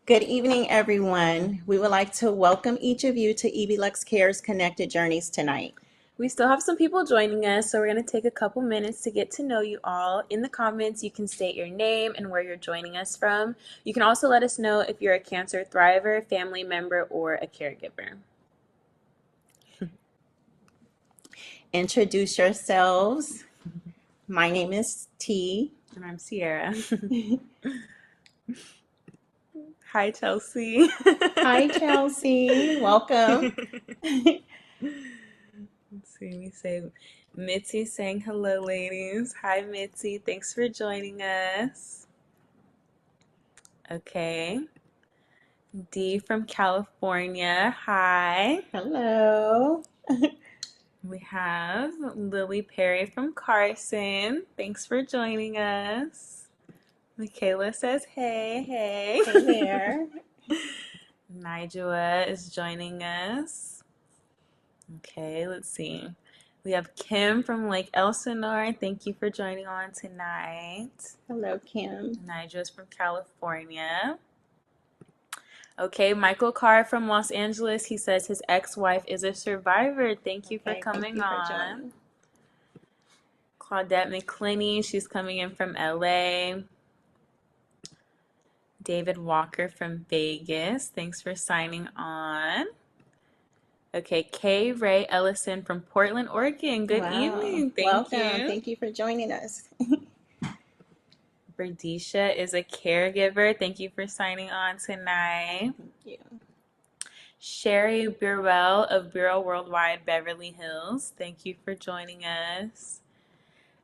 Good evening, everyone. We would like to welcome each of you to EBLUXE Cares Connected Journeys tonight. We still have some people joining us, so we're going to take a couple minutes to get to know you all. In the comments, you can state your name and where you're joining us from. You can also let us know if you're a cancer thriver, family member, or a caregiver. Introduce yourselves. My name is T. And I'm Sierra. Hi, Chelsea. Hi, Chelsea. Welcome. Let's see, we say Mitzi saying hello, ladies. Hi, Mitzi. Thanks for joining us. Okay. D from California. Hi. Hello. We have Lily Perry from Carson. Thanks for joining us. Michaela says, hey, hey. Hey there. Nigella is joining us. Okay, let's see. We have Kim from Lake Elsinore. Thank you for joining on tonight. Hello, Kim. Nigel's from California. Okay, Michael Carr from Los Angeles. He says his ex-wife is a survivor. Thank you for coming on. Claudette McClinney, she's coming in from LA. David Walker from Vegas. Thanks for signing on. Okay, Kay Ray Ellison from Portland, Oregon. Good evening. Thank you. Welcome. Thank you for joining us. Berdisha is a caregiver. Thank you for signing on tonight. Thank you. Sherry Burwell of Bureau Worldwide Beverly Hills. Thank you for joining us.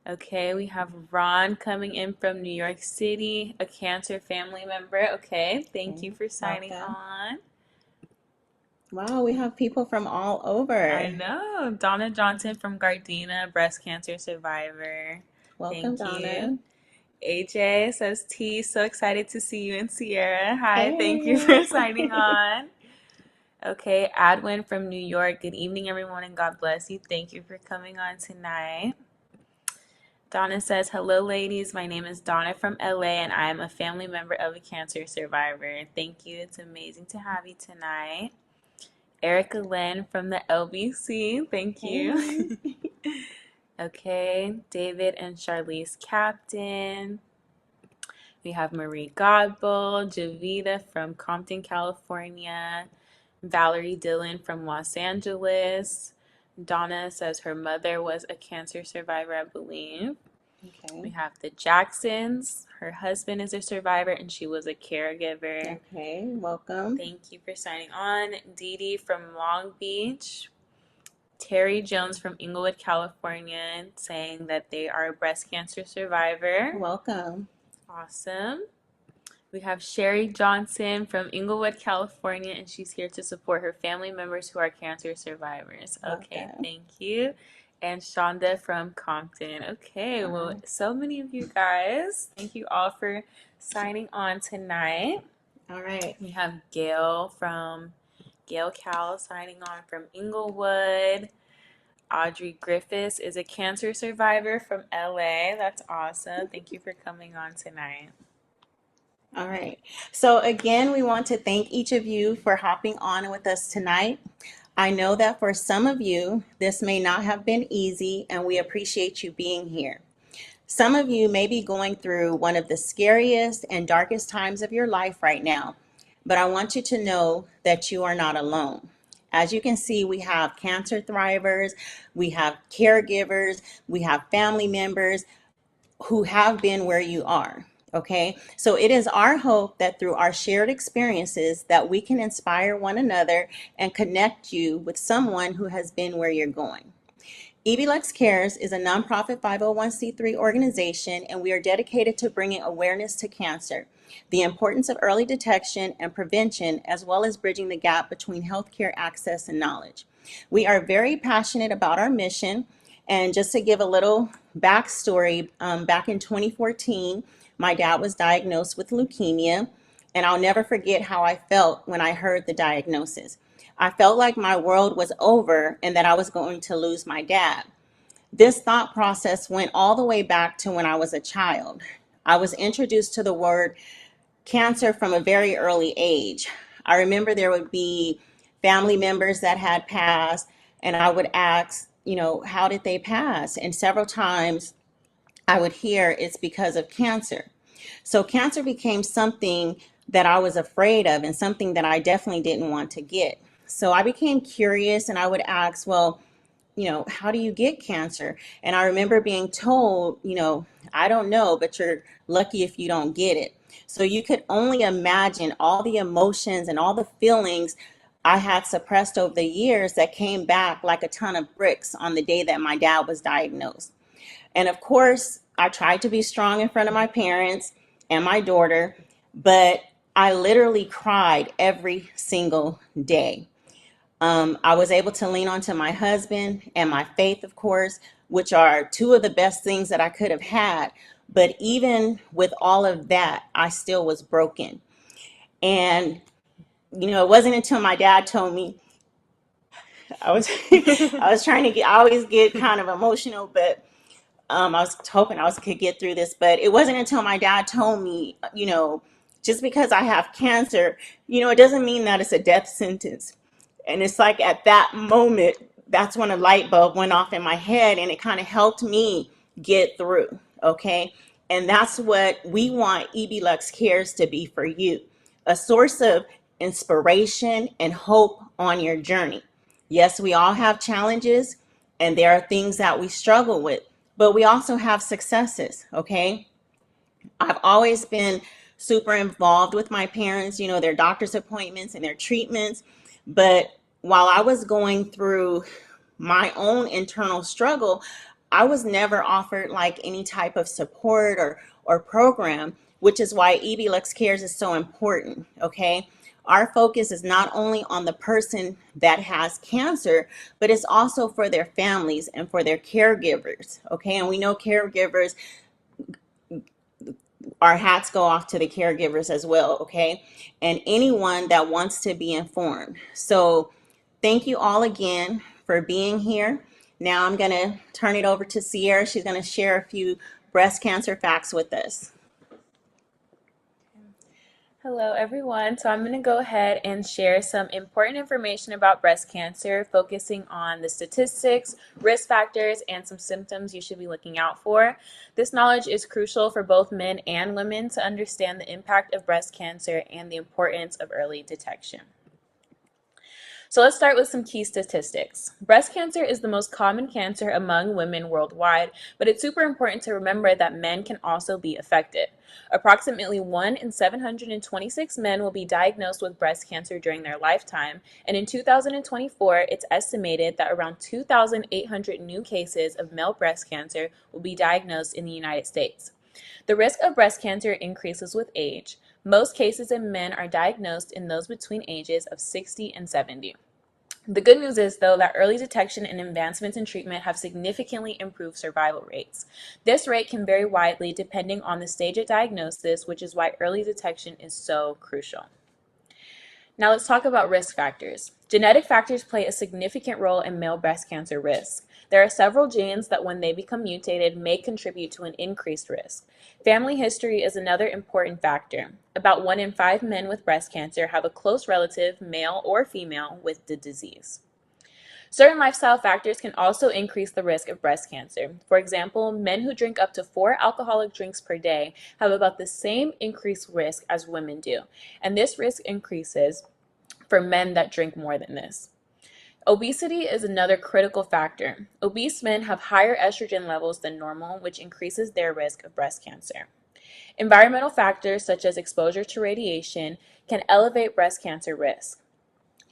Okay, we have Ron coming in from New York City, a cancer family member. Okay, thank you for signing on. Wow, we have people from all over. I know. Donna Johnson from Gardena, breast cancer survivor. Welcome, Donna. AJ says, T, so excited to see you and Sierra. Hi, thank you for signing on. Okay, Adwin from New York. Good evening, everyone, and God bless you. Thank you for coming on tonight. Donna says, hello, ladies. My name is Donna from LA, and I am a family member of a cancer survivor. Thank you. It's amazing to have you tonight. Erica Lynn from the LBC. Thank you. Okay, David and Charlize Captain. We have Marie Godbold, Javita from Compton, California. Valerie Dillon from Los Angeles. Donna says her mother was a cancer survivor, I believe. Okay. We have the Jacksons. Her husband is a survivor and she was a caregiver. Okay, welcome. Thank you for signing on. Dee Dee from Long Beach. Terry Jones from Inglewood, California, saying that they are a breast cancer survivor. Welcome. Awesome. We have Sherry Johnson from Inglewood, California, and she's here to support her family members who are cancer survivors. Okay, thank you. And Shonda from Compton. Okay, well, so many of you guys. Thank you all for signing on tonight. All right. We have Gail Cal signing on from Inglewood. Audrey Griffiths is a cancer survivor from LA. That's awesome. Thank you for coming on tonight. All right. So again, we want to thank each of you for hopping on with us tonight. I know that for some of you, this may not have been easy, and we appreciate you being here. Some of you may be going through one of the scariest and darkest times of your life right now, but I want you to know that you are not alone. As you can see, we have cancer thrivers, we have caregivers, we have family members who have been where you are. Okay, so it is our hope that through our shared experiences that we can inspire one another and connect you with someone who has been where you're going. EBLUXE Cares is a nonprofit 501c3 organization, and we are dedicated to bringing awareness to cancer, the importance of early detection and prevention, as well as bridging the gap between healthcare access and knowledge. We are very passionate about our mission, and just to give a little backstory, back in 2014, my dad was diagnosed with leukemia, and I'll never forget how I felt when I heard the diagnosis. I felt like my world was over and that I was going to lose my dad. This thought process went all the way back to when I was a child. I was introduced to the word cancer from a very early age. I remember there would be family members that had passed, and I would ask, how did they pass? And several times I would hear it's because of cancer. So cancer became something that I was afraid of and something that I definitely didn't want to get. So I became curious and I would ask, well, how do you get cancer? And I remember being told, I don't know, but you're lucky if you don't get it. So you could only imagine all the emotions and all the feelings I had suppressed over the years that came back like a ton of bricks on the day that my dad was diagnosed. And of course, I tried to be strong in front of my parents and my daughter, but I literally cried every single day. I was able to lean onto my husband and my faith, of course, which are two of the best things that I could have had. But even with all of that, I still was broken. And, it wasn't until my dad told me I was I was trying to get, I always get kind of emotional, but I was hoping could get through this, but it wasn't until my dad told me, just because I have cancer, it doesn't mean that it's a death sentence. And it's like at that moment, that's when a light bulb went off in my head and it kind of helped me get through. Okay. And that's what we want EBLUXE Cares to be for you, a source of inspiration and hope on your journey. Yes, we all have challenges and there are things that we struggle with, but we also have successes. Okay. I've always been super involved with my parents, their doctor's appointments and their treatments. But while I was going through my own internal struggle, I was never offered like any type of support or program, which is why EBLUX Cares is so important. Okay. Our focus is not only on the person that has cancer, but it's also for their families and for their caregivers. Okay. And we know caregivers, our hats go off to the caregivers as well, okay? And anyone that wants to be informed. So thank you all again for being here. Now I'm going to turn it over to Sierra. She's going to share a few breast cancer facts with us. Hello, everyone. So I'm going to go ahead and share some important information about breast cancer, focusing on the statistics, risk factors, and some symptoms you should be looking out for. This knowledge is crucial for both men and women to understand the impact of breast cancer and the importance of early detection. So let's start with some key statistics. Breast cancer is the most common cancer among women worldwide, but it's super important to remember that men can also be affected. Approximately 1 in 726 men will be diagnosed with breast cancer during their lifetime, and in 2024, it's estimated that around 2,800 new cases of male breast cancer will be diagnosed in the United States. The risk of breast cancer increases with age. Most cases in men are diagnosed in those between ages of 60 and 70. The good news is, though, that early detection and advancements in treatment have significantly improved survival rates. This rate can vary widely depending on the stage of diagnosis, which is why early detection is so crucial. Now let's talk about risk factors. Genetic factors play a significant role in male breast cancer risk. There are several genes that, when they become mutated, may contribute to an increased risk. Family history is another important factor. About 1 in 5 men with breast cancer have a close relative, male or female, with the disease. Certain lifestyle factors can also increase the risk of breast cancer. For example, men who drink up to 4 alcoholic drinks per day have about the same increased risk as women do, and this risk increases for men that drink more than this. Obesity is another critical factor. Obese men have higher estrogen levels than normal, which increases their risk of breast cancer. Environmental factors such as exposure to radiation can elevate breast cancer risk.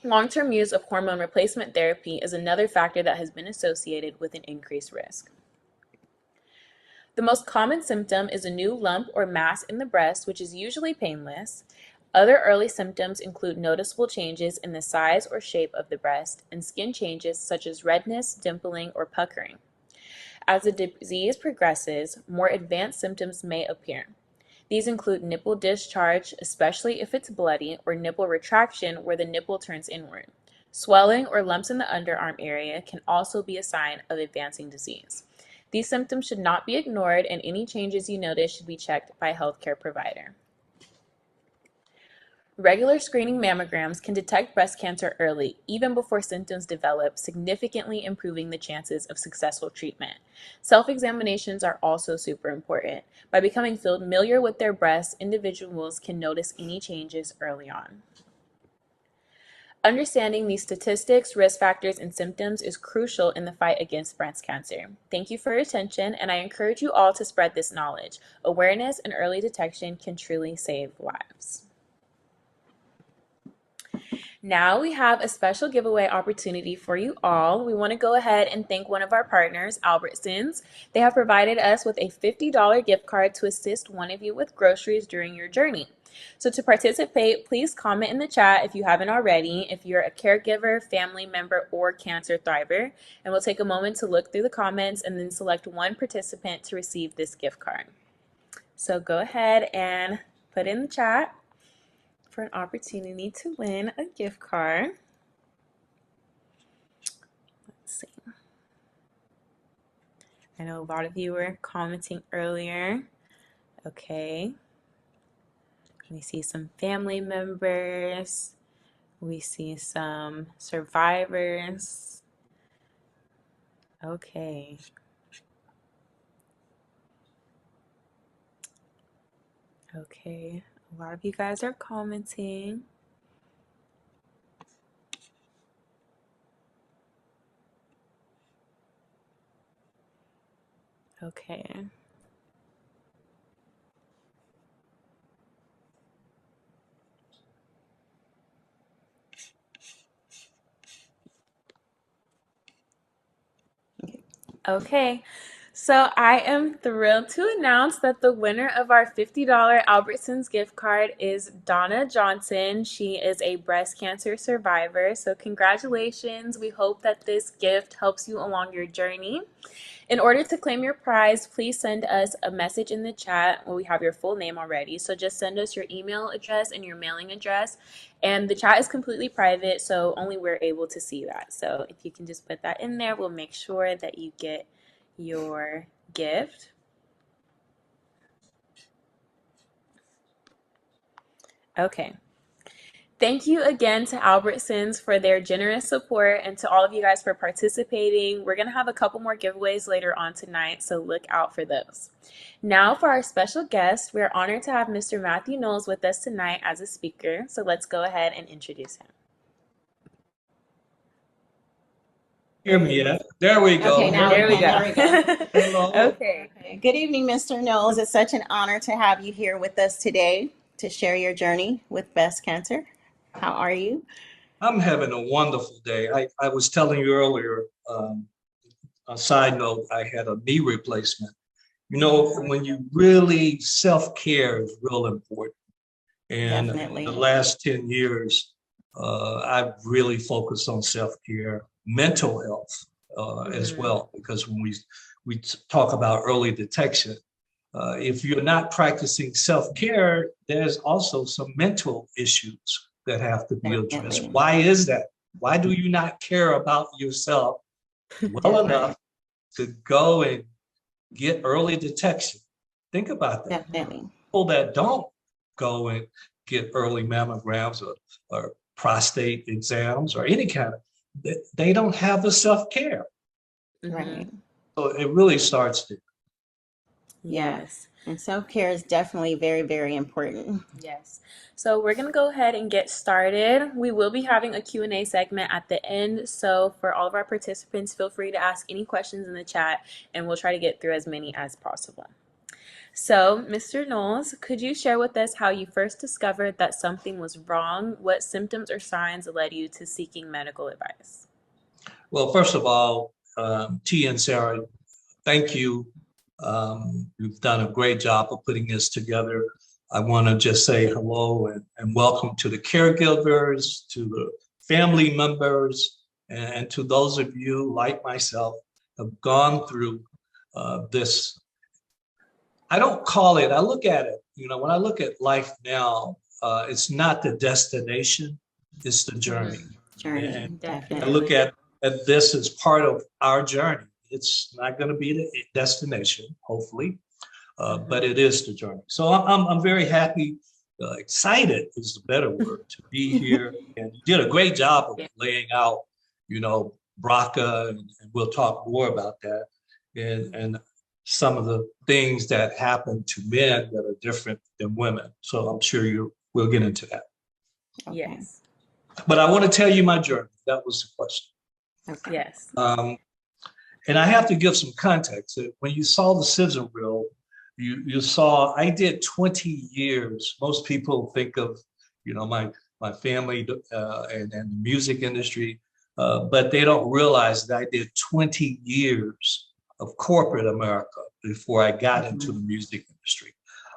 Long-term use of hormone replacement therapy is another factor that has been associated with an increased risk. The most common symptom is a new lump or mass in the breast, which is usually painless. Other early symptoms include noticeable changes in the size or shape of the breast and skin changes such as redness, dimpling, or puckering. As the disease progresses, more advanced symptoms may appear. These include nipple discharge, especially if it's bloody, or nipple retraction where the nipple turns inward. Swelling or lumps in the underarm area can also be a sign of advancing disease. These symptoms should not be ignored, and any changes you notice should be checked by a healthcare provider. Regular screening mammograms can detect breast cancer early, even before symptoms develop, significantly improving the chances of successful treatment. Self-examinations are also super important. By becoming familiar with their breasts, individuals can notice any changes early on. Understanding these statistics, risk factors, and symptoms is crucial in the fight against breast cancer. Thank you for your attention, and I encourage you all to spread this knowledge. Awareness and early detection can truly save lives. Now we have a special giveaway opportunity for you all. We want to go ahead and thank one of our partners, Albertsons. They have provided us with a $50 gift card to assist one of you with groceries during your journey. So to participate, please comment in the chat if you haven't already, if you're a caregiver, family member, or cancer thriver. And we'll take a moment to look through the comments and then select one participant to receive this gift card. So go ahead and put in the chat for an opportunity to win a gift card. Let's see. I know a lot of you were commenting earlier. Okay. We see some family members. We see some survivors. Okay. Okay. A lot of you guys are commenting. Okay. Okay. So I am thrilled to announce that the winner of our $50 Albertsons gift card is Donna Johnson. She is a breast cancer survivor. So congratulations. We hope that this gift helps you along your journey. In order to claim your prize, please send us a message in the chat where we have your full name already. So just send us your email address and your mailing address. And the chat is completely private, so only we're able to see that. So if you can just put that in there, we'll make sure that you get your gift. Okay. Thank you again to Albertsons for their generous support and to all of you guys for participating. We're going to have a couple more giveaways later on tonight, so look out for those. Now for our special guest, we're honored to have Mr. Mathew Knowles with us tonight as a speaker, so let's go ahead and introduce him. Hear me yet? There we go. Okay, now There we There we go. Hello. Okay. Good evening, Mr. Knowles. It's such an honor to have you here with us today to share your journey with breast cancer. How are you? I'm having a wonderful day. I was telling you earlier, a side note, I had a knee replacement. You know, when you really self-care is real important. And Definitely. the last 10 years, I've really focused on self-care, mental health as well, because when we talk about early detection, if you're not practicing self-care, there's also some mental issues that have to be addressed. Definitely. Why is that? Why do you not care about yourself well enough to go and get early detection? Think about that. Definitely. People that don't go and get early mammograms or prostate exams or any kind of, they don't have the self-care. Right. So it really starts there. Yes. And self-care is definitely very, very important. Yes. So we're going to go ahead and get started. We will be having a Q&A segment at the end. So for all of our participants, feel free to ask any questions in the chat and we'll try to get through as many as possible. So, Mr. Knowles, could you share with us how you first discovered that something was wrong? What symptoms or signs led you to seeking medical advice? Well, first of all, T and Sarah, thank you. You've done a great job of putting this together. I want to just say hello and welcome to the caregivers, to the family members, and to those of you like myself have gone through this. I don't call it, I look at it, you know, when I look at life now, it's not the destination, it's the journey. And Definitely. I look at this as part of our journey. It's not going to be the destination, hopefully, but it is the journey. So I'm very happy excited is the better word to be here. And you did a great job of laying out, BRCA, and we'll talk more about that, and some of the things that happen to men that are different than women. So I'm sure we'll get into that. Okay. Yes. But I want to tell you my journey. That was the question. Okay. Yes. And I have to give some context. When you saw the scissor reel, you saw I did 20 years. Most people think of, my family and the music industry, but they don't realize that I did 20 years of corporate America before I got into the music industry.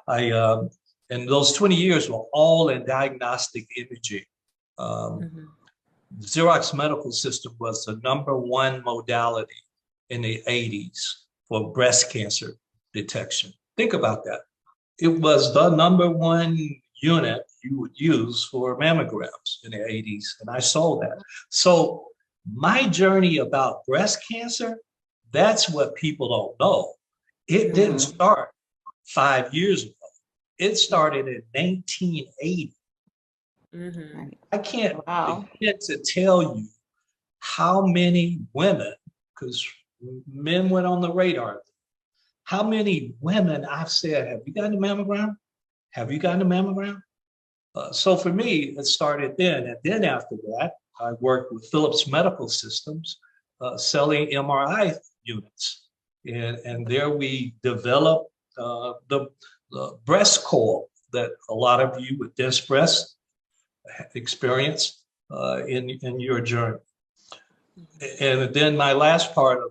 And those 20 years were all in diagnostic imaging. Xerox Medical System was the #1 modality in the 80s for breast cancer detection. Think about that. It was the #1 unit you would use for mammograms in the 80s, and I sold that. So my journey about breast cancer, that's what people don't know. It didn't start 5 years ago. It started in 1980. I can't begin to tell you how many women, because men went on the radar, how many women I've said, have you gotten a mammogram? Have you gotten a mammogram? So for me, it started then. And then after that, I worked with Philips Medical Systems, selling MRI units. And there we developed the breast coil that a lot of you with dense breast experience in your journey. And then my last part of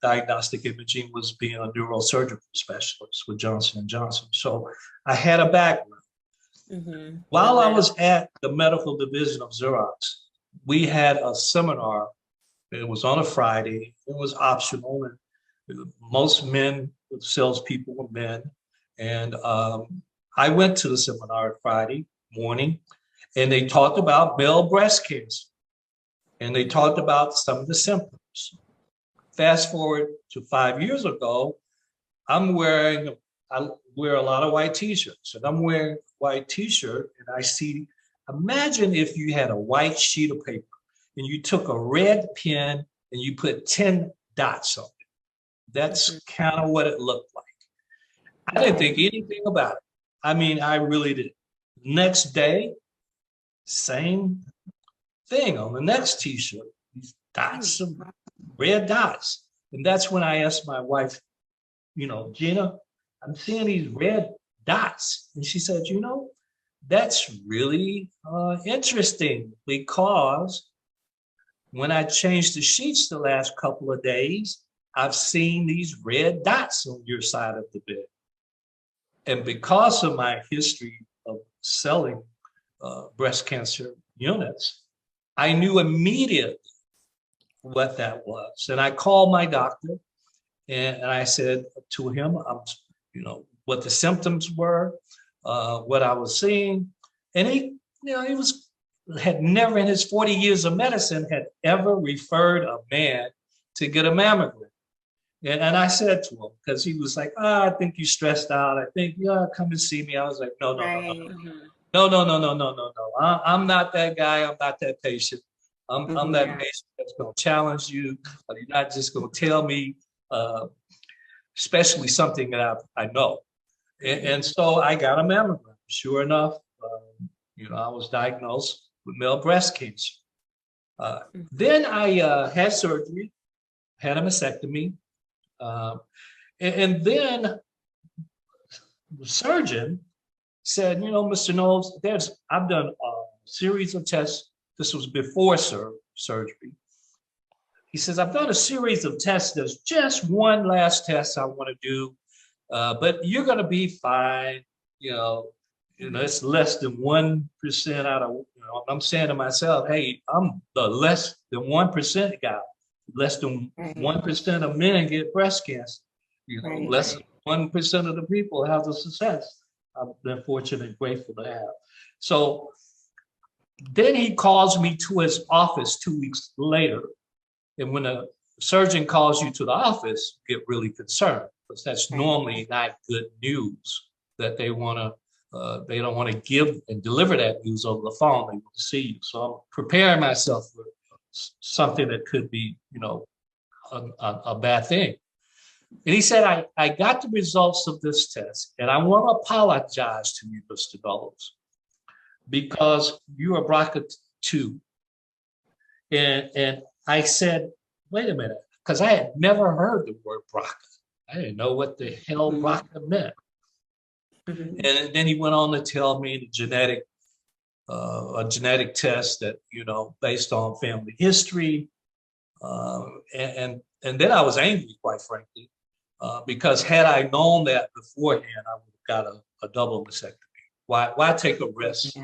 diagnostic imaging was being a neurosurgical specialist with Johnson & Johnson. So I had a background. While I was at the medical division of Xerox, we had a seminar. It was on a Friday. It was optional, and most men, salespeople were men. And I went to the seminar Friday morning, and they talked about male breast cancer. And they talked about some of the symptoms. Fast forward to 5 years ago, I wear a lot of white t-shirts, and I'm wearing a white t-shirt, and I see, imagine if you had a white sheet of paper and you took a red pen and you put 10 dots on it. That's kind of what it looked like. I didn't think anything about it. I mean, I really did. Next day, same thing on the next t-shirt, these dots, some red dots. And that's when I asked my wife, Gina, I'm seeing these red dots. And she said, that's really interesting, because when I changed the sheets the last couple of days, I've seen these red dots on your side of the bed. And because of my history of selling breast cancer units, I knew immediately what that was. And I called my doctor, and I said to him, what the symptoms were, what I was seeing. And he had never in his 40 years of medicine had ever referred a man to get a mammogram. And I said to him, because he was like, I think you're stressed out. I think, come and see me. I was like, no. I'm not that guy. I'm not that patient. I'm that patient that's going to challenge you. You're not just going to tell me, especially something that I know. And so I got a mammogram. Sure enough, I was diagnosed with male breast cancer. Then I had surgery, had a mastectomy. And then the surgeon said, Mr. Knowles, I've done a series of tests. This was before surgery. He says, I've done a series of tests. There's just one last test I want to do, but you're going to be fine. It's less than 1% out of, I'm saying to myself, hey, I'm the less than 1% guy. Less than 1% of men get breast cancer. Less than 1% of the people have the success I've been fortunate and grateful to have. So then he calls me to his office 2 weeks later. And when a surgeon calls you to the office, you get really concerned, because that's normally not good news that they want to they don't want to give and deliver that news over the phone. They want to see you. So I'm preparing myself for something that could be, a bad thing. And he said, I got the results of this test, and I want to apologize to you, Mr. Knowles, because you are BRCA2. And I said, wait a minute, because I had never heard the word BRCA. I didn't know what the hell BRCA meant. And then he went on to tell me a genetic test that, based on family history. And then I was angry, quite frankly, because had I known that beforehand, I would have got a double mastectomy. Why take a risk?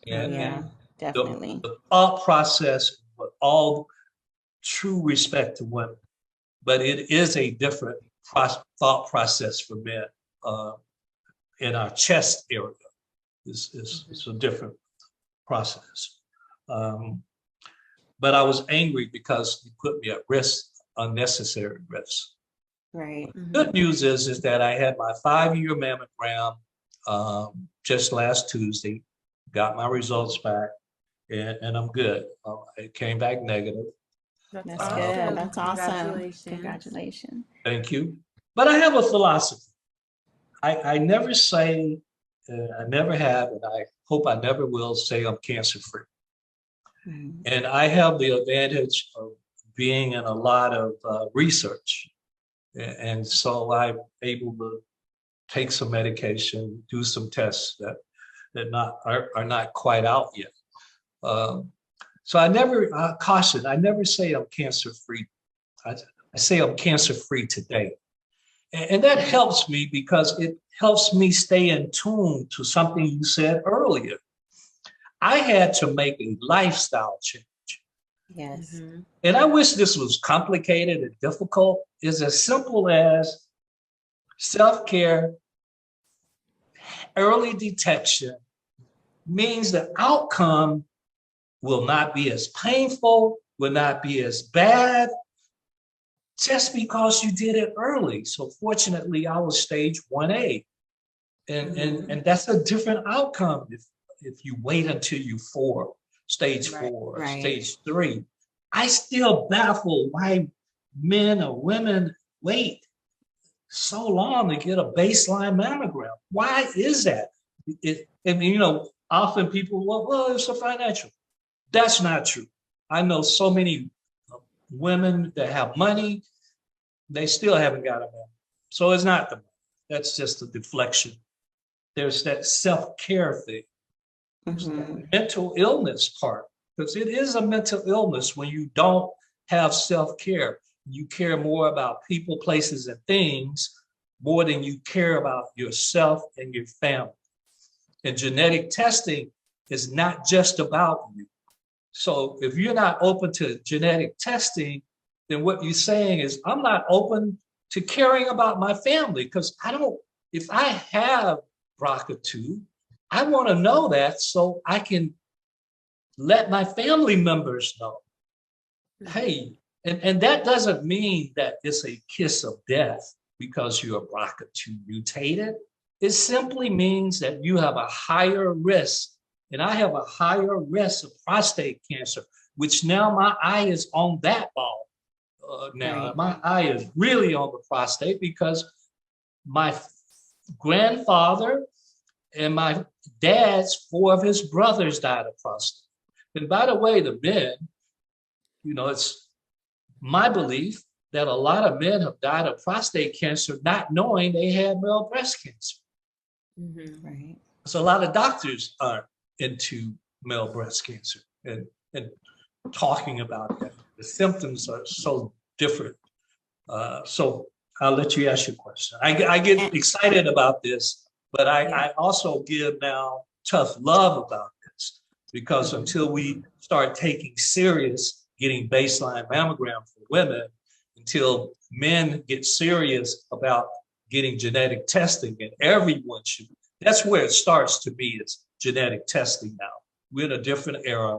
Yeah, definitely. The thought process, with all true respect to women, but it is a different thought process for men. In our chest area is a different process. But I was angry because he put me at risk, unnecessary risk. Right. Good news is that I had my 5-year mammogram just last Tuesday, got my results back, and I'm good. It came back negative. That's good. That's awesome. Congratulations. Thank you. But I have a philosophy. I never say, I never have, and I hope I never will say I'm cancer-free. And I have the advantage of being in a lot of research. And so I'm able to take some medication, do some tests that are not quite out yet. So I never caution, I never say I'm cancer-free. I say I'm cancer-free today. And that helps me because it helps me stay in tune to something you said earlier. I had to make a lifestyle change. Yes. And I wish this was complicated and difficult. It's as simple as self-care, early detection means the outcome will not be as painful, will not be as bad, just because you did it early. So fortunately, I was stage 1A. And that's a different outcome if you wait until you stage 4, stage 3. I still baffle why men or women wait so long to get a baseline mammogram. Why is that? Often people, well, it's a financial. That's not true. I know so many women that have money, they still haven't got a mammogram. So it's not the money. That's just a deflection. There's that self-care thing. There's that mental illness part, because it is a mental illness when you don't have self-care. You care more about people, places, and things more than you care about yourself and your family. And genetic testing is not just about you. So if you're not open to genetic testing, then what you're saying is, I'm not open to caring about my family, because if I have BRCA2, I want to know that so I can let my family members know. Hey, and that doesn't mean that it's a kiss of death because you're BRCA2 mutated. It simply means that you have a higher risk, and I have a higher risk of prostate cancer, which now my eye is on that ball. My eye is really on the prostate because my grandfather and my dad's 4 of his brothers died of prostate. And by the way, the men, it's my belief that a lot of men have died of prostate cancer not knowing they had male breast cancer. Right. So a lot of doctors aren't into male breast cancer and talking about that. The symptoms are so different. So I'll let you ask your question. I get excited about this, but I also give now tough love about this, because until we start taking serious getting baseline mammogram for women, until men get serious about getting genetic testing, and everyone should. That's where it starts to me, is genetic testing now. We're in a different era.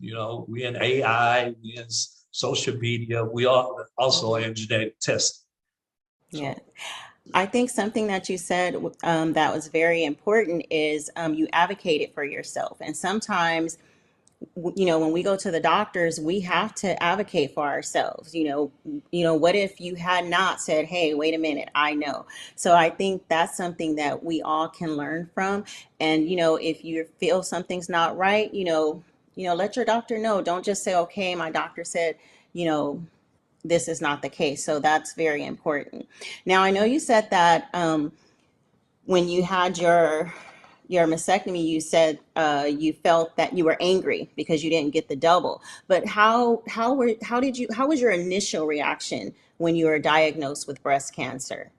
We're in AI, we're in social media, we are also in genetic testing. Yeah. I think something that you said that was very important is you advocated for yourself. And sometimes, when we go to the doctors, we have to advocate for ourselves. What if you had not said, "Hey, wait a minute, I know." So I think that's something that we all can learn from. And if you feel something's not right, let your doctor know. Don't just say, "Okay, my doctor said," you know, this is not the case. So that's very important. Now, I know you said that when you had your mastectomy, you said you felt that you were angry because you didn't get the double. But how was your initial reaction when you were diagnosed with breast cancer?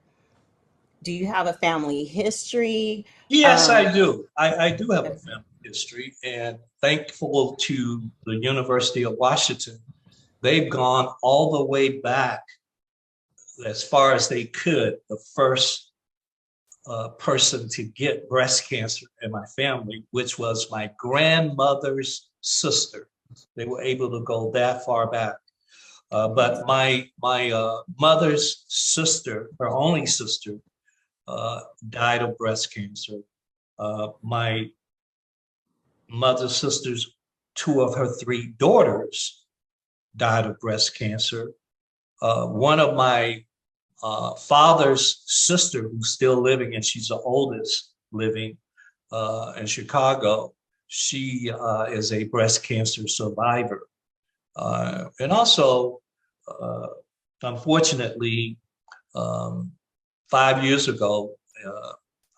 Do you have a family history? Yes, Um, I do. I do have a family history, and thankful to the University of Washington, they've gone all the way back as far as they could. The first person to get breast cancer in my family, which was my grandmother's sister. They were able to go that far back. But my mother's sister, her only sister, died of breast cancer. My mother's sister's two of her three daughters died of breast cancer. One of my father's sister, who's still living, and she's the oldest living in Chicago, she is a breast cancer survivor. And also, unfortunately, 5 years ago,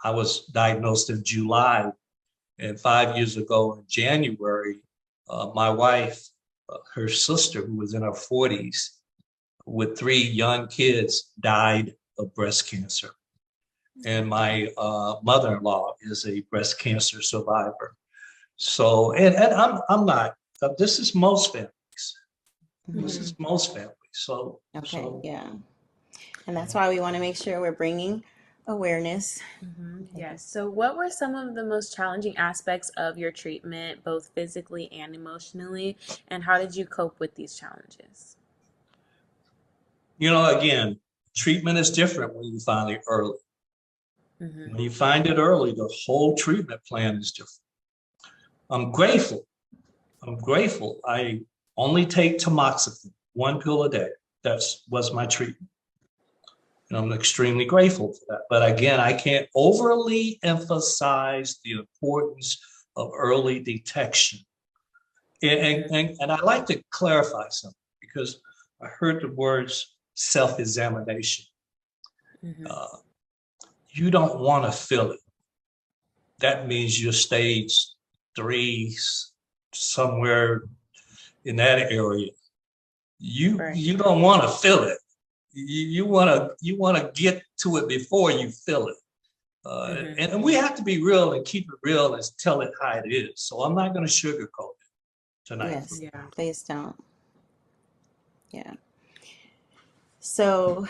I was diagnosed in July, and 5 years ago in January, my wife, her sister, who was in her 40s, with three young kids, died of breast cancer. And my mother-in-law is a breast cancer survivor. So, and I'm not. This is most families. This mhm. is most families. So, Okay, so yeah. And that's why we want to make sure we're bringing awareness. Yes. So, what were some of the most challenging aspects of your treatment, both physically and emotionally, and how did you cope with these challenges? again, treatment is different when you find it early. Mm-hmm. When you find it early, the whole treatment plan is different. I'm grateful. I'm grateful. I only take tamoxifen, one pill a day. That was my treatment. And I'm extremely grateful for that. But again, I can't overly emphasize the importance of early detection. And I like to clarify something because I heard the words self-examination. Mm-hmm. Uh, you don't want to feel it. That means you're stage 3, somewhere in that area. You Right. you don't want to feel it. You want to get to it before you feel it. Mm-hmm. And we have to be real and keep it real and tell it how it is. So I'm not going to sugarcoat it tonight. Yes, Yeah. please don't. Yeah. So,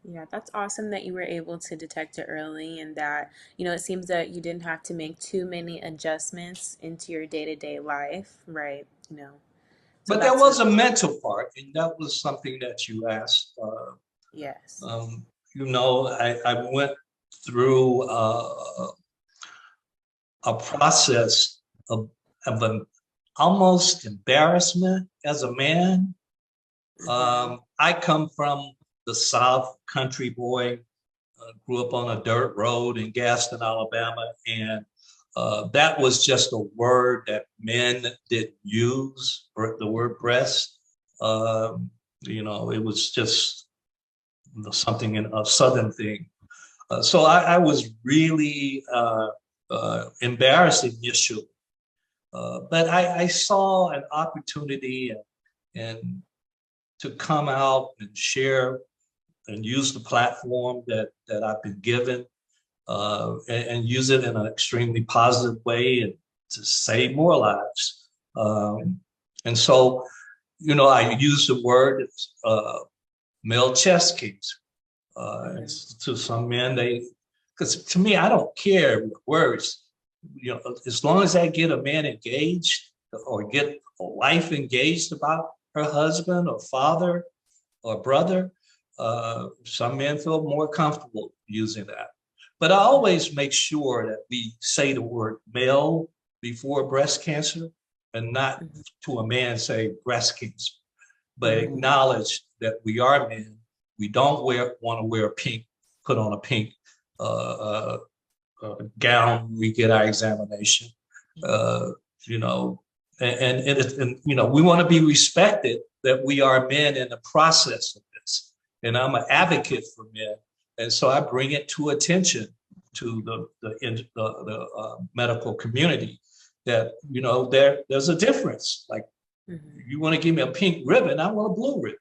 Yeah, that's awesome that you were able to detect it early and that, it seems that you didn't have to make too many adjustments into your day-to-day life, right? So But there that's was a really, mental part, and that was something that you asked. yes. I went through a process of an almost embarrassment as a man. Mm-hmm. I come from the South, country boy, grew up on a dirt road in Gaston, Alabama, and that was just a word that men didn't use, the word breast. It was just something in a Southern thing. So I was really embarrassed initially, but I saw an opportunity and to come out and share and use the platform that I've been given, and use it in an extremely positive way and to save more lives. And so, I use the word male chest cancer. And Mm-hmm. to some men, because to me, I don't care with words. As long as I get a man engaged or get a wife engaged about her husband or father or brother, Some men feel more comfortable using that. But I always make sure that we say the word male before breast cancer and not to a man say breast cancer, but acknowledge that we are men. We don't want to wear pink, put on a pink gown when we get our examination. You know, and you know, we want to be respected that we are men in the process of this. And I'm an advocate for men, and so I bring it to attention to the medical community that, you know, there's a difference. Like, you want to give me a pink ribbon, I want a blue ribbon.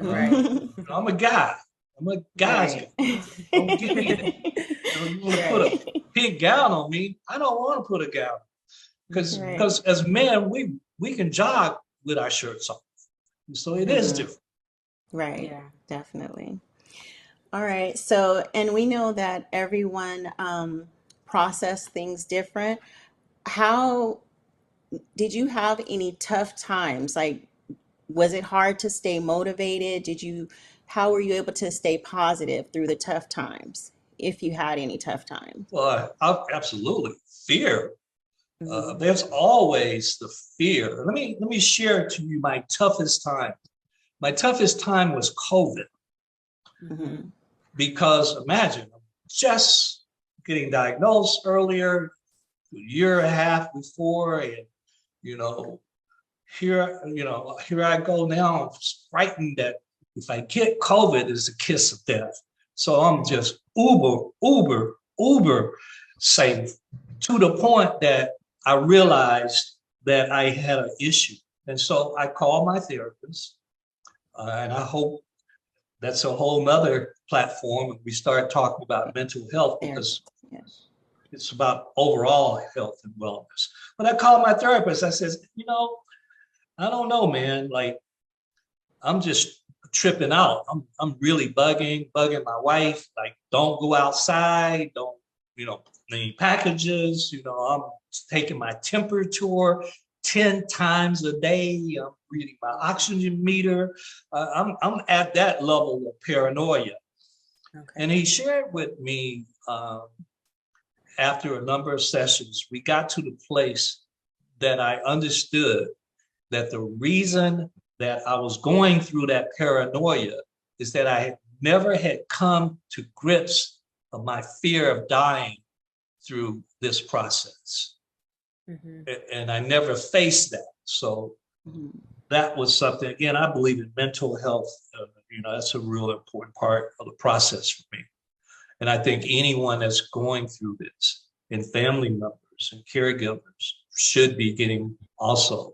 Right. I'm a guy. I'm a guy's guy. Don't give me that. You want to put a pink gown on me? I don't want to put a gown, because as men we can jog with our shirts off, so it is different. Right. Yeah, definitely. All right. So, and we know that everyone process things different. How did you have any tough times? Like, was it hard to stay motivated? How were you able to stay positive through the tough times, if you had any tough times? Well, absolutely. Fear. There's always the fear. Let me share to you my toughest time. My toughest time was COVID. Because imagine, I'm just getting diagnosed earlier, a year and a half before, and you know, here I go now. I'm frightened that if I get COVID, it's a kiss of death. So I'm just uber safe, to the point that I realized that I had an issue. And so I called my therapist, and I hope that's a whole nother platform. And we start talking about mental health, because it's about overall health and wellness. But I called my therapist. I says, you know, I don't know, man. Like, I'm just tripping out. I'm really bugging my wife. Like, don't go outside. Don't, you know, any packages. You know, I'm taking my temperature 10 times a day. I'm reading my oxygen meter. I'm at that level of paranoia. And he shared with me, after a number of sessions, we got to the place that I understood that the reason that I was going through that paranoia is that I had never had come to grips of my fear of dying through this process. And I never faced that. So that was something, again, I believe in mental health. You know, that's a real important part of the process for me. And I think anyone that's going through this, and family members and caregivers, should be getting also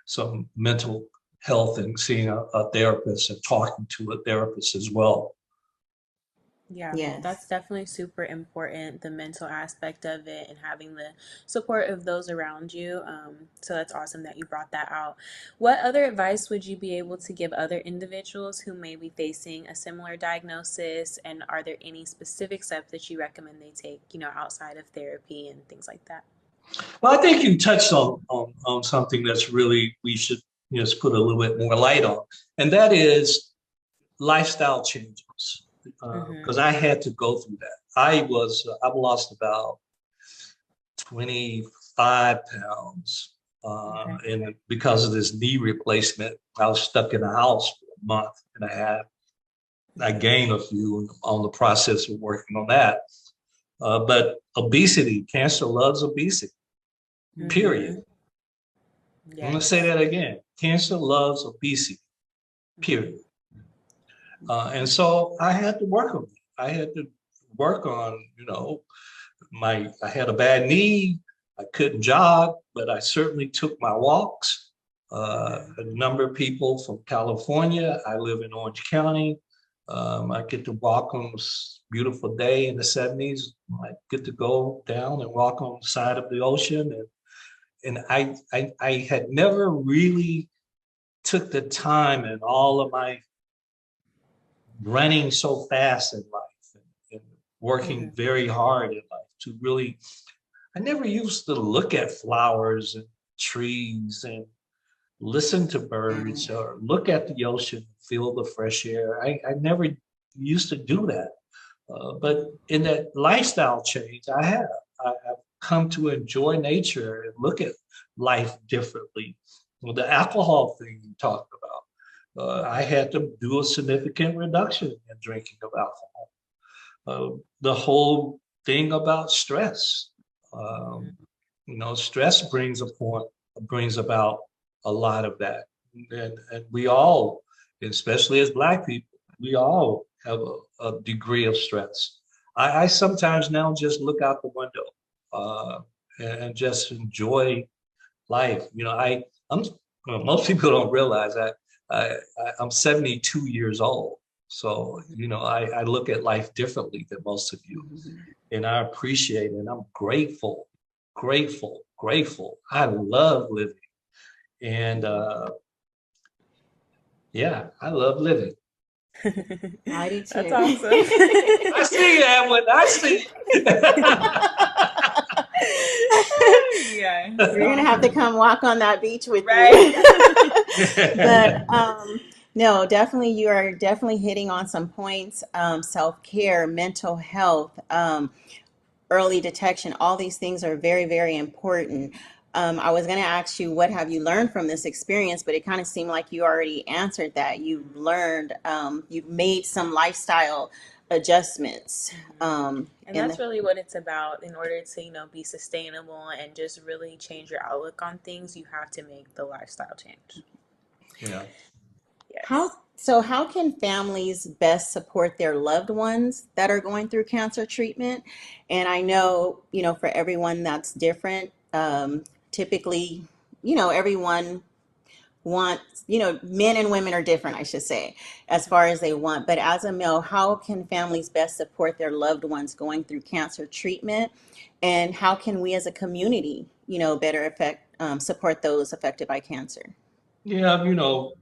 some mental health and seeing a therapist and talking to a therapist as well. Yeah, that's definitely super important, the mental aspect of it and having the support of those around you. So that's awesome that you brought that out. What other advice would you be able to give other individuals who may be facing a similar diagnosis? And are there any specific steps that you recommend they take, you know, outside of therapy and things like that? Well, I think you touched on something that's really, we should just put a little bit more light on, and that is lifestyle changes. Because I had to go through that. I've lost about 25 pounds. And because of this knee replacement, I was stuck in the house for a month and a half. I gained a few on the process of working on that. But obesity, cancer loves obesity, period. I'm gonna say that again. Cancer loves obesity, period. And so I had to work on it. I had to work on, you know, I had a bad knee. I couldn't jog, but I certainly took my walks. A number of people from California. I live in Orange County. I get to walk on this beautiful day in the 70s. I get to go down and walk on the side of the ocean. And I had never really took the time in all of my running so fast in life and working very hard in life to really, I never used to look at flowers and trees and listen to birds or look at the ocean, feel the fresh air. I never used to do that. But in that lifestyle change, I've come to enjoy nature and look at life differently. Well, the alcohol thing you talked about, I had to do a significant reduction in drinking of alcohol. The whole thing about stress, stress brings about a lot of that, and we all, especially as Black people, we all have a degree of stress. I sometimes now just look out the window and just enjoy life. I'm most people don't realize I'm 72 years old. So, I look at life differently than most of you. And I appreciate it. And I'm grateful, grateful, grateful. I love living. And yeah, I love living. I do too. That's awesome. I see you, Edwin. I see you. Yeah. You're gonna have to come walk on that beach with Right. me. But no, definitely you are definitely hitting on some points. Self-care, mental health, early detection, all these things are very, very important. I was going to ask you, what have you learned from this experience? But it kind of seemed like you already answered that. You've learned, you've made some lifestyle adjustments. And that's really what it's about. In order to, be sustainable and just really change your outlook on things, you have to make the lifestyle change. Yeah. Yes. How can families best support their loved ones that are going through cancer treatment? And I know, for everyone that's different. Typically, everyone wants, men and women are different, I should say, as far as they want. But as a male, how can families best support their loved ones going through cancer treatment? And how can we as a community, better support those affected by cancer? Yeah,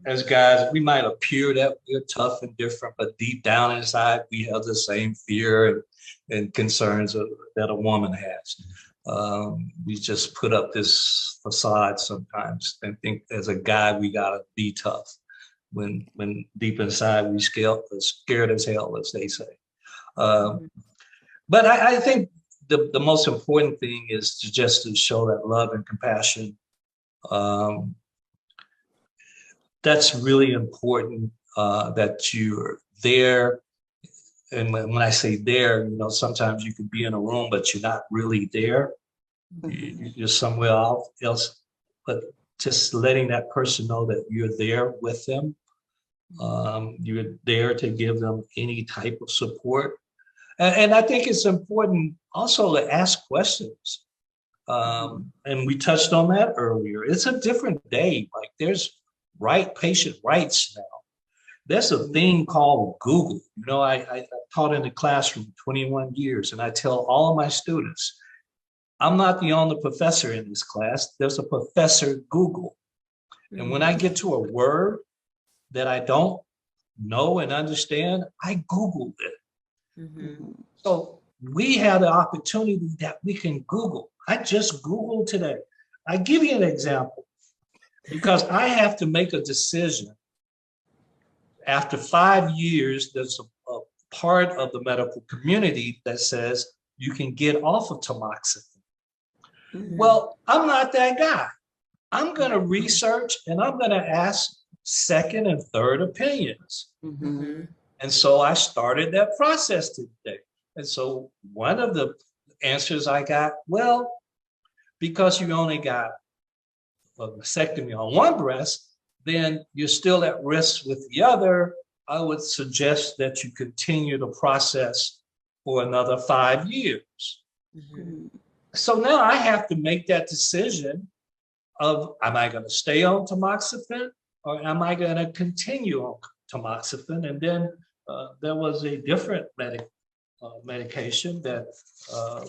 as guys, we might appear that we're tough and different, but deep down inside, we have the same fear and concerns that a woman has. We just put up this facade sometimes and think as a guy, we gotta be tough when deep inside we scared as hell, as they say. But I think the most important thing is to show that love and compassion. That's really important, that you're there. And when I say there, sometimes you can be in a room, but you're not really there. You're somewhere else. But just letting that person know that you're there with them. You're there to give them any type of support. And I think it's important also to ask questions. And we touched on that earlier. It's a different day. Like there's patient rights now. There's a thing called Google. I taught in the classroom 21 years, and I tell all of my students, I'm not the only professor in this class. There's a professor Google. And when I get to a word that I don't know and understand, I Google it. So we have the opportunity that we can Google. I just Googled today. I give you an example. Because I have to make a decision. After 5 years, there's a part of the medical community that says you can get off of tamoxifen. Well, I'm not that guy. I'm going to research and I'm going to ask second and third opinions. And so I started that process today. And so one of the answers I got, well, because you only got a vasectomy on one breast, then you're still at risk with the other. I would suggest that you continue the process for another 5 years. So now I have to make that decision of, am I going to stay on tamoxifen or am I going to continue on tamoxifen? And then there was a different medication that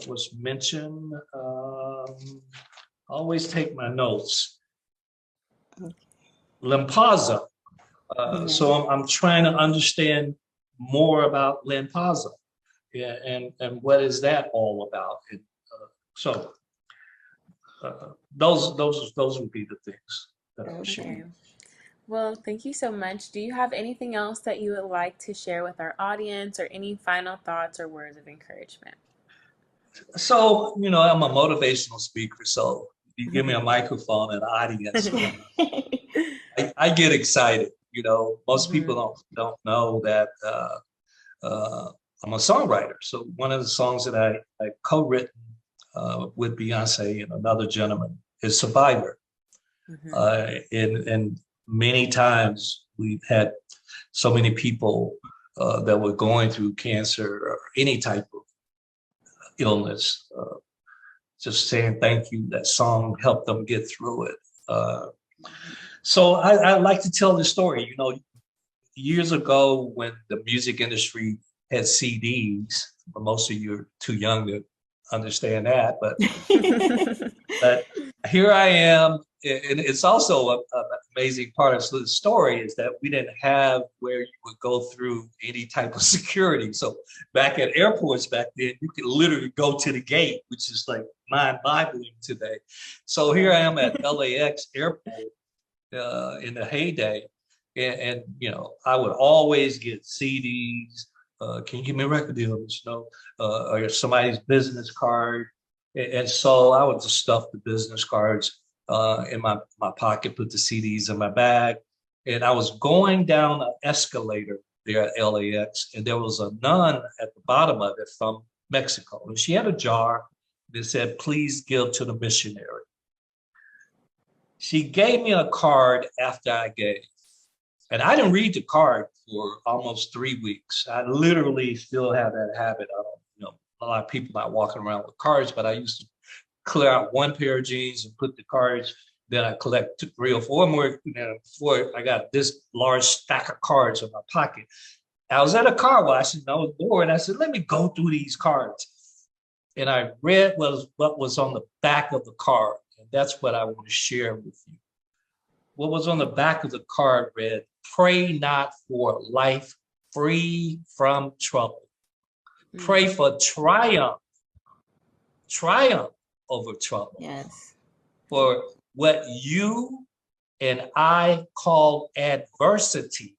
was mentioned. Always take my notes. Lynparza. So I'm trying to understand more about Lynparza, and what is that all about? So those would be the things. Okay. Well, thank you so much. Do you have anything else that you would like to share with our audience, or any final thoughts or words of encouragement? So, I'm a motivational speaker. So you give me a microphone and audience, I get excited. Most people don't know that I'm a songwriter. So one of the songs that I co-written with Beyonce and another gentleman is Survivor. And many times we've had so many people that were going through cancer or any type of illness, just saying thank you. That song helped them get through it. So I like to tell the story. Years ago when the music industry had CDs, most of you are too young to understand that, but here I am. And it's also an amazing part of the story is that we didn't have where you would go through any type of security. So back at airports back then, you could literally go to the gate, which is like mind-boggling today. So here I am at LAX airport in the heyday. And I would always get CDs. Can you give me a record deal? Or somebody's business card. And so I would just stuff the business cards in my pocket, put the CDs in my bag. And I was going down an escalator there at LAX, and there was a nun at the bottom of it from Mexico. And she had a jar that said, "Please give to the missionary." She gave me a card after I gave. And I didn't read the card for almost 3 weeks. I literally still have that habit. I don't, a lot of people not walking around with cards, but I used to clear out one pair of jeans and put the cards. Then I collect 3 or 4 more. Before I got this large stack of cards in my pocket. I was at a car wash and I was bored. I said, let me go through these cards. And I read what was on the back of the card. And that's what I want to share with you. What was on the back of the card read, "Pray not for life free from trouble. Pray for triumph over trouble." Yes. For what you and I call adversity,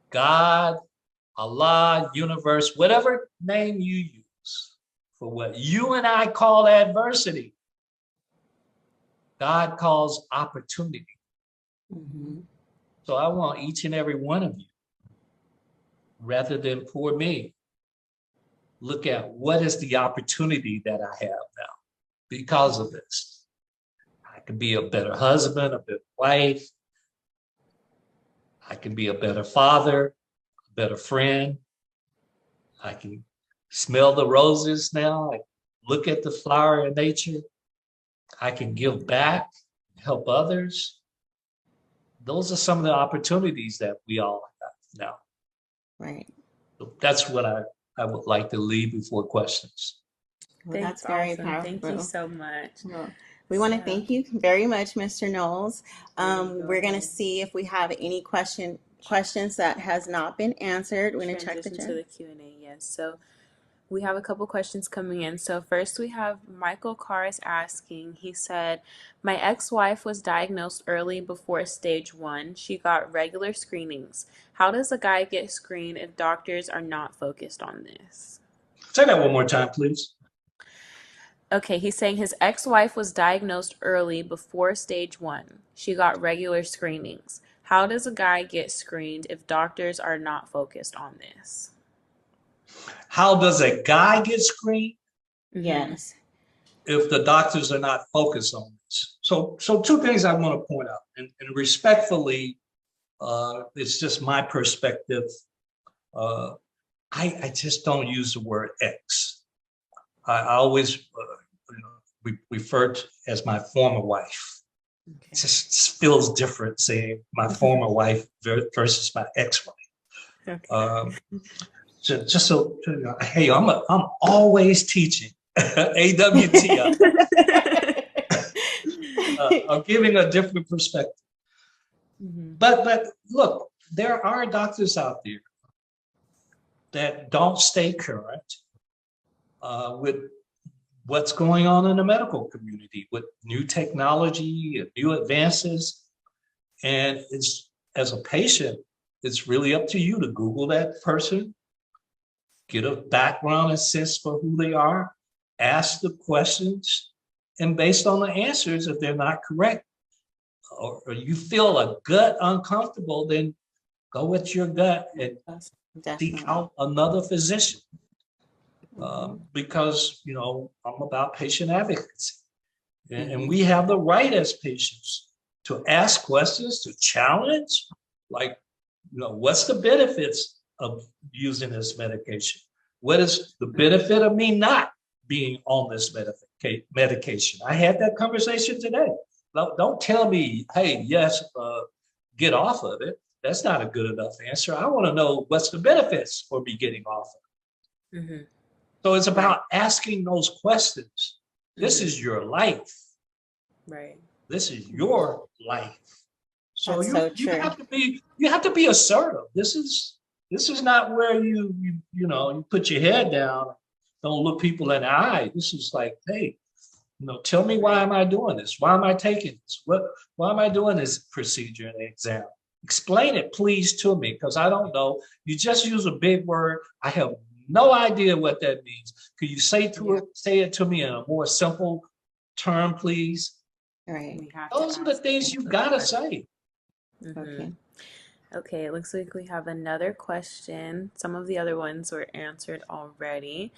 God, Allah, universe, whatever name you use, for what you and I call adversity, God calls opportunity. So I want each and every one of you, rather than poor me, look at what is the opportunity that I have now because of this. I can be a better husband, a better wife. I can be a better father, a better friend. I can smell the roses now. I look at the flower in nature. I can give back, help others. Those are some of the opportunities that we all have now. Right. So that's what I would like to leave before questions. Well, that's very awesome. powerful. Thank you so much. Well, we want to thank you very much, Mr. Knowles. We're going to see if we have any questions that has not been answered. We're going to check the chat. To the Q&A, yes. So we have a couple questions coming in. So first we have Michael Carrs asking, he said, "My ex-wife was diagnosed early before stage 1. She got regular screenings. How does a guy get screened if doctors are not focused on this?" Say that one more time, please. Okay, he's saying his ex-wife was diagnosed early before stage 1. She got regular screenings. How does a guy get screened if doctors are not focused on this? How does a guy get screened? Yes. If the doctors are not focused on this. So 2 things I want to point out, and respectfully, it's just my perspective. I just don't use the word ex. I always refer to as my former wife. Okay. It just feels different saying my former wife versus my ex-wife. Okay. Just so hey, I'm always teaching. AWT. I'm giving a different perspective. But look, there are doctors out there that don't stay current with what's going on in the medical community with new technology and new advances. And it's, as a patient, it's really up to you to Google that person, get a background and sense for who they are, ask the questions, and based on the answers, if they're not correct, or you feel a gut uncomfortable, then go with your gut and seek out another physician. Because, you know, I'm about patient advocacy. And we have the right as patients to ask questions, to challenge, like, you know, what's the benefits of using this medication? What is the benefit of me not being on this medication? I had that conversation today. Don't tell me, hey, yes, get off of it. That's not a good enough answer. I want to know what's the benefits for me getting off of it. So it's about asking those questions. This is your life. Right. This is your life. So you have to be assertive. This is not where you put your head down, don't look people in the eye. This is like, hey, you know, tell me, why am I doing this? Why am I taking this? Why am I doing this procedure and exam? Explain it, please, to me, because I don't know. You just use a big word. I have no idea what that means. Could you say it to me in a more simple term, please? Right. Those are the things you gotta say. Okay, it looks like we have another question. Some of the other ones were answered already.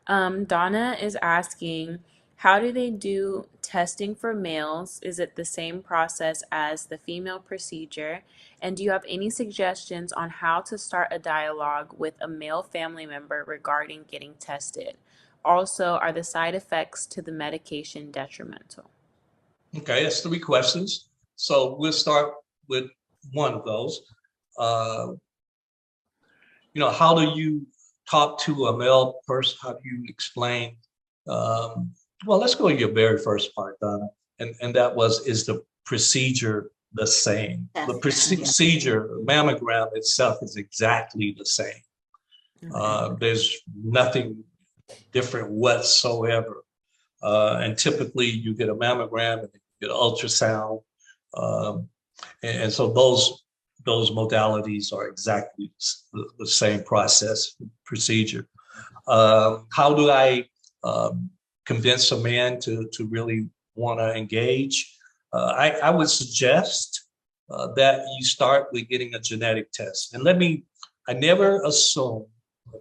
Donna is asking, how do they do testing for males? Is it the same process as the female procedure? And do you have any suggestions on how to start a dialogue with a male family member regarding getting tested? Also, are the side effects to the medication detrimental? Okay, that's 3 questions. So we'll start with one of those. You know, how do you talk to a male person? How do you explain? Well, let's go to your very first part, Donna. And that was, is the procedure the same? Yes. The procedure, mammogram itself is exactly the same. There's nothing different whatsoever. And typically you get a mammogram and you get an ultrasound. And so those modalities are exactly the same process, procedure. How do I convince a man to really want to engage? I would suggest that you start with getting a genetic test. And I never assume,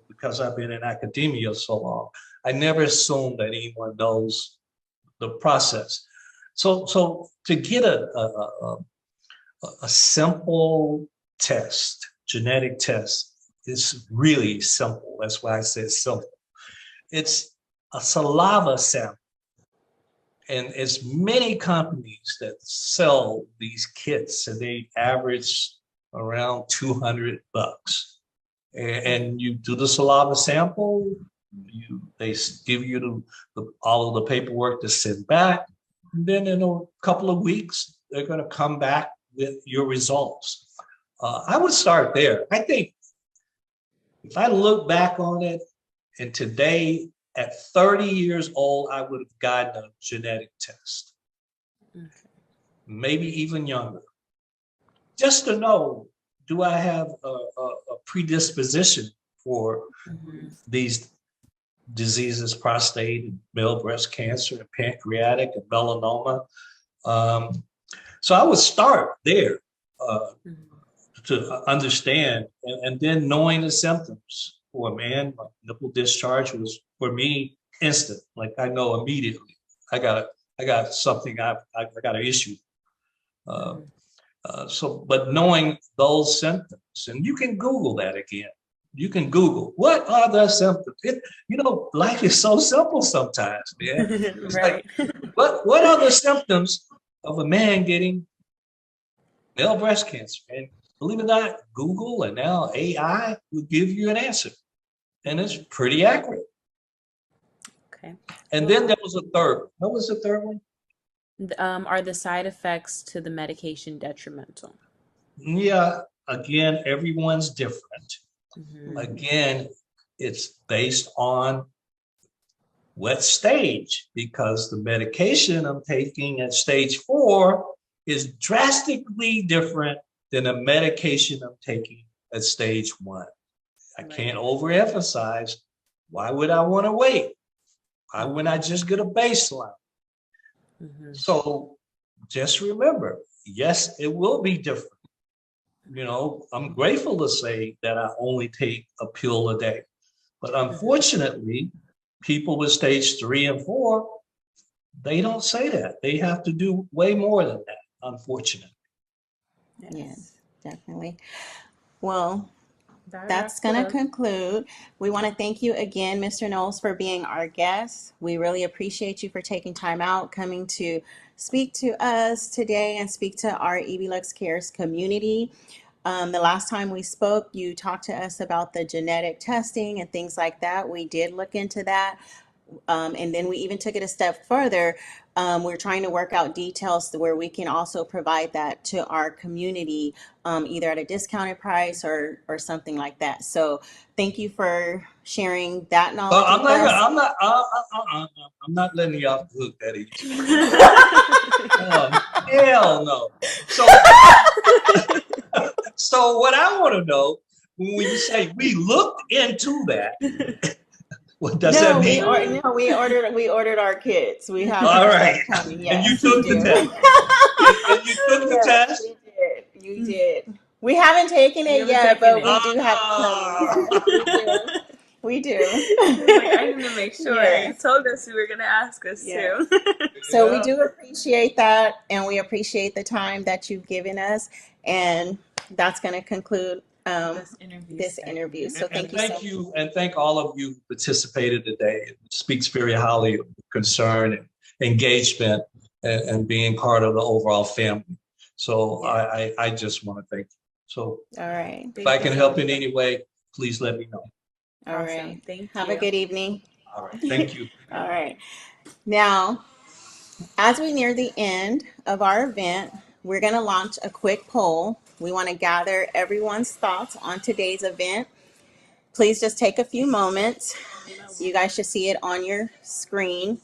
because I've been in academia so long, I never assume that anyone knows the process. So to get a simple test, genetic test, is really simple. That's why I said simple. It's a saliva sample. And it's many companies that sell these kits, and they average around $200. And you do the saliva sample, they give you all of the paperwork to send back. And then in a couple of weeks, they're going to come back with your results. I would start there. I think if I look back on it, and today at 30 years old, I would have gotten a genetic test, maybe even younger, just to know, do I have a predisposition for these diseases, prostate, and male breast cancer, and pancreatic, and melanoma? So I would start there to understand, and then knowing the symptoms. For a man, like nipple discharge was, for me, instant. Like, I know immediately I got something, I got an issue. But knowing those symptoms, and you can Google that again. You can Google, what are the symptoms? Life is so simple sometimes, man. It's right. Like, what are the symptoms of a man getting male breast cancer? And believe it or not, Google and now AI will give you an answer. And it's pretty accurate. Okay. And then there was a third. What was the third one? Are the side effects to the medication detrimental? Yeah, again, everyone's different. Again, it's based on What stage? Because the medication I'm taking at stage 4 is drastically different than the medication I'm taking at stage 1. I can't overemphasize. Why would I want to wait? Why wouldn't I just get a baseline? So just remember, yes, it will be different. I'm grateful to say that I only take a pill a day. But unfortunately, people with stage 3 and 4, they don't say that. They have to do way more than that, unfortunately. Yes, definitely. Well, That that's wraps going it to up. conclude. We want to thank you again, Mr. Knowles, for being our guest. We really appreciate you for taking time out, coming to speak to us today and speak to our EBLUXE Cares community. The last time we spoke, you talked to us about the genetic testing and things like that. We did look into that. And then we even took it a step further. We're trying to work out details where we can also provide that to our community, either at a discounted price or something like that. So thank you for sharing that knowledge with us. I'm not letting you off the hook that easy. Hell no. So what I want to know, when you say we looked into that, what does that mean? We ordered our kits. We have All more right. stuff coming. And Yes, you took we the do. test. And you took the Yes, test. we did. You did. We haven't taken it yet, but we do have it coming. Yes, we do. I need to make sure. Yes. You told us you were going to ask us Yes. too. So we do appreciate that, and we appreciate the time that you've given us, and that's going to conclude this interview. So And thank you thank so you, and thank all of you who participated today. It speaks very highly of concern and engagement and being part of the overall family. So I just want to thank you. So All right. if I can help in any way, please let me know. All Awesome. right. Thank Have you. a good evening. All right. Thank you. All right. Now, as we near the end of our event, we're going to launch a quick poll. We want to gather everyone's thoughts on today's event. Please just take a few moments. You guys should see it on your screen.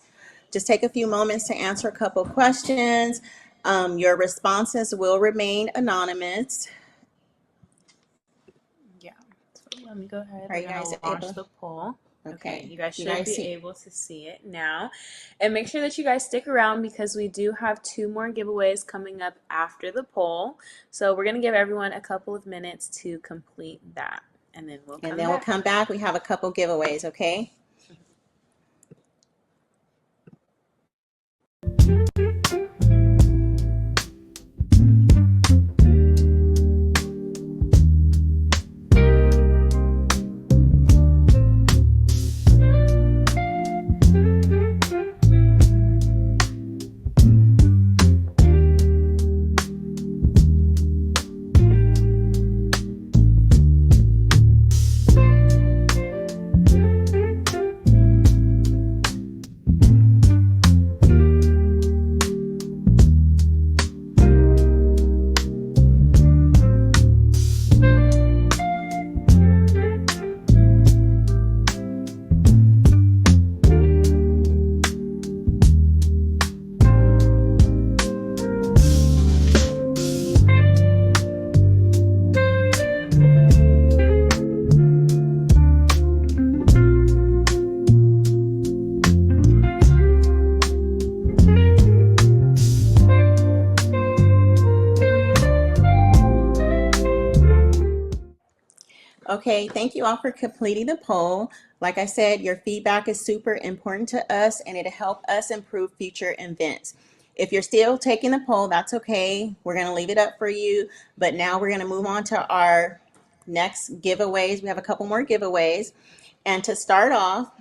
Just take a few moments to answer a couple questions. Your responses will remain anonymous. Yeah. So let me go ahead. Are you We're guys going to launch able? the poll. Okay, you guys You should guys be see- able to see it now. And make sure that you guys stick around because we do have 2 more giveaways coming up after the poll. So we're going to give everyone a couple of minutes to complete that. And then we'll come back. We have a couple giveaways, okay? Okay, thank you all for completing the poll. Like I said, your feedback is super important to us and it'll help us improve future events. If you're still taking the poll, that's okay. We're going to leave it up for you. But now we're going to move on to our next giveaways. We have a couple more giveaways. And to start off,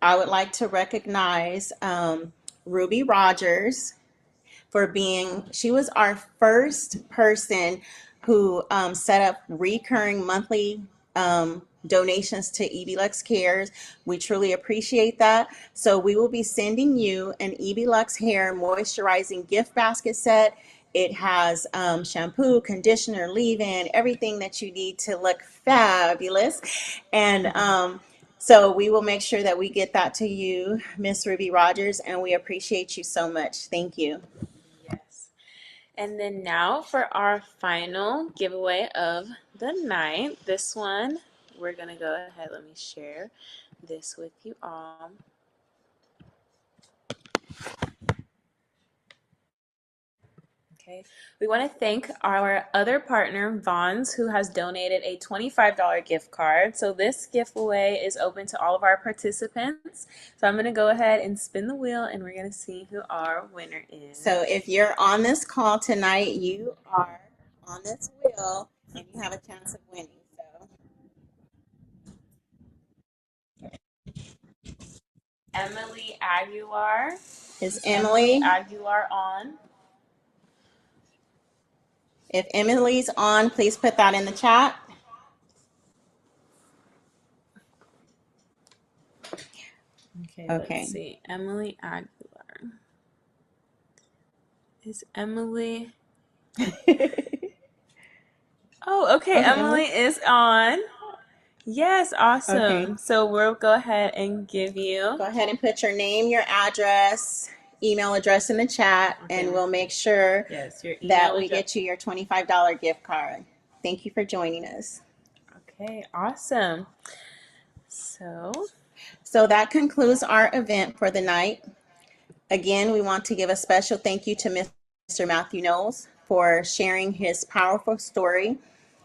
I would like to recognize Ruby Rogers for she was our first person who set up recurring monthly donations to EBLUXE Cares. We truly appreciate that. So we will be sending you an EBLUXE Hair Moisturizing Gift Basket set. It has shampoo, conditioner, leave-in, everything that you need to look fabulous. And So we will make sure that we get that to you, Miss Ruby Rogers, and we appreciate you so much. Thank you. Yes. And then now for our final giveaway of the night. This one, we're going to go ahead. Let me share this with you all. Okay. We want to thank our other partner, Vons, who has donated a $25 gift card. So this giveaway is open to all of our participants. So I'm going to go ahead and spin the wheel, and we're going to see who our winner is. So if you're on this call tonight, you are on this wheel and you have a chance of winning. So Emily Aguilar. is Emily Aguilar on? If Emily's on, please put that in the chat. Okay, Okay. let's see. Emily Aguilar. Is Emily? Oh, okay. Emily is on. Yes, awesome. Okay. So we'll go ahead and give you. Go ahead and put your name, your address, email address in the chat, and we'll make sure Yes, your email that we address. get you your $25 gift card. Thank you for joining us. Okay, awesome. So that concludes our event for the night. Again, we want to give a special thank you to Mr. Mathew Knowles for sharing his powerful story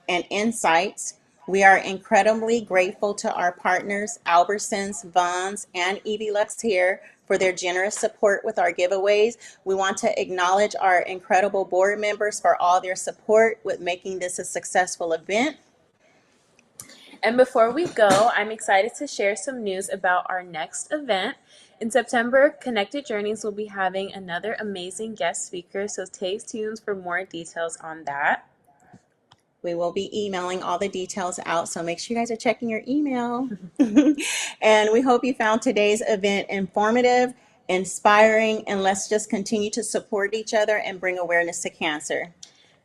and insights. We are incredibly grateful to our partners, Albertsons, Vons, and EBLUXE here for their generous support with our giveaways. We want to acknowledge our incredible board members for all their support with making this a successful event. And before we go, I'm excited to share some news about our next event. In September, Connected Journeys will be having another amazing guest speaker, so stay tuned for more details on that. We will be emailing all the details out, so make sure you guys are checking your email. And we hope you found today's event informative, inspiring, and let's just continue to support each other and bring awareness to cancer.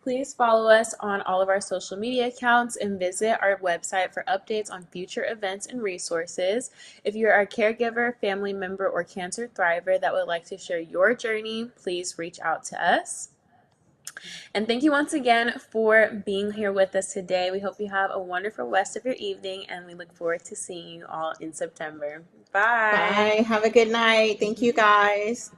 Please follow us on all of our social media accounts and visit our website for updates on future events and resources. If you are a caregiver, family member, or cancer thriver that would like to share your journey, please reach out to us. And thank you once again for being here with us today. We hope you have a wonderful rest of your evening, and we look forward to seeing you all in September. Bye. Bye. Have a good night. Thank you, guys.